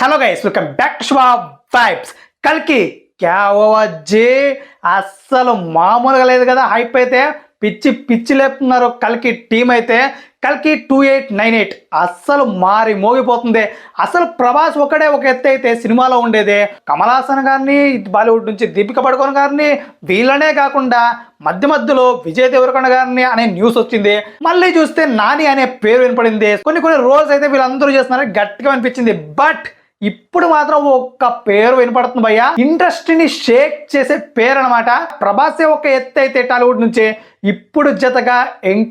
hello guys welcome back to Shiva vibes కల్కి క్యా హువా G అస్సలు మామూలుగా లేదు కదా హైప్ అయితే పిచ్చి లేపుతున్నారు కల్కి టీం అయితే కల్కి 2898 అస్సలు మారి మోగిపోతుంది అసలు ప్రభాస్ ఒకడే ఒక ఎత్తు అయితే సినిమాలో ఉండేదే కమల్ హాసన్ గారిని బాలీవుడ్ నుంచి దీపిక పడుకోన్ గారిని వీళ్ళనే కాకుండా మధ్యలో విజయ్ దేవరకొండ గారిని అనే న్యూస్ వచ్చింది మళ్ళీ చూస్తే నాని అనే పేరు వినపడింది కొన్ని రోల్స్ అయితే వీళ్ళందరూ చేస్తున్నారు గట్టిగా అనిపించింది బట్ ఇప్పుడు మాత్రం ఒక్క పేరు వినపడుతుంది భయ్య ఇండస్ట్రీని షేక్ చేసే పేరు అనమాట ప్రభాసే ఒక ఎత్తు అయితే టాలీవుడ్ నుంచి ఇప్పుడు జతగా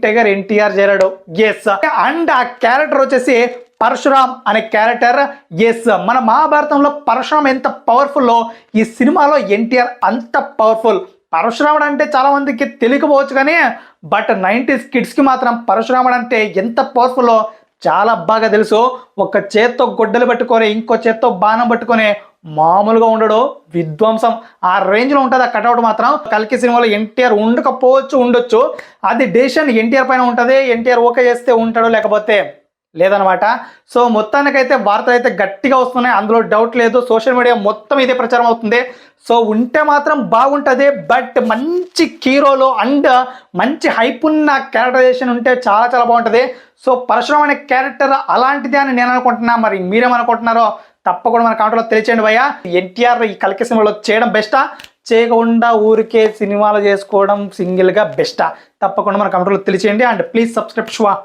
టైగర్ ఎన్టీఆర్ చేరాడు ఎస్ అండ్ ఆ క్యారెక్టర్ వచ్చేసి పరశురామ్ అనే క్యారెక్టర్ ఎస్ మన మహాభారతంలో పరశురామ్ ఎంత పవర్ఫుల్లో ఈ సినిమాలో ఎన్టీఆర్ అంత పవర్ఫుల్ పరశురాముడు అంటే చాలా మందికి తెలియకపోవచ్చు కానీ బట్ 90s కిడ్స్కి మాత్రం పరశురాముడు అంటే ఎంత పవర్ఫుల్లో చాలా బాగా తెలుసు ఒక చేత్తో గొడ్డలు పట్టుకొని ఇంకో చేత్తో బాణం పట్టుకొని మామూలుగా ఉండడు విధ్వంసం ఆ రేంజ్లో ఉంటుంది ఆ కటౌట్ మాత్రం కల్కి సినిమాలో ఎన్టీఆర్ ఉండొచ్చు అది డెసిషన్ ఎన్టీఆర్ పైన ఉంటుంది ఎన్టీఆర్ ఓకే చేస్తే ఉంటాడు లేకపోతే లేదనమాట సో మొత్తానికైతే వార్తలు అయితే గట్టిగా వస్తున్నాయి అందులో డౌట్ లేదు సోషల్ మీడియా మొత్తం ఇదే ప్రచారం అవుతుంది సో ఉంటే మాత్రం బాగుంటుంది బట్ మంచి హీరోలు అండ్ మంచి హైప్ ఉన్న క్యారెక్టరైజేషన్ ఉంటే చాలా బాగుంటుంది సో పరశురామ్ అనే క్యారెక్టర్ అలాంటిదే అని నేను అనుకుంటున్నా మరి మీరేమనుకుంటున్నారో తప్పకుండా మన కామెంట్లో తెలియచేయండి భయ్య ఎన్టీఆర్ ఈ కల్కి సినిమాలో చేయడం బెస్టా చేయకుండా ఊరికే సినిమాలు చేసుకోవడం సింగిల్గా బెస్టా తప్పకుండా మన కామెంట్లో తెలియచేయండి and please subscribe Shiva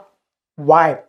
vibe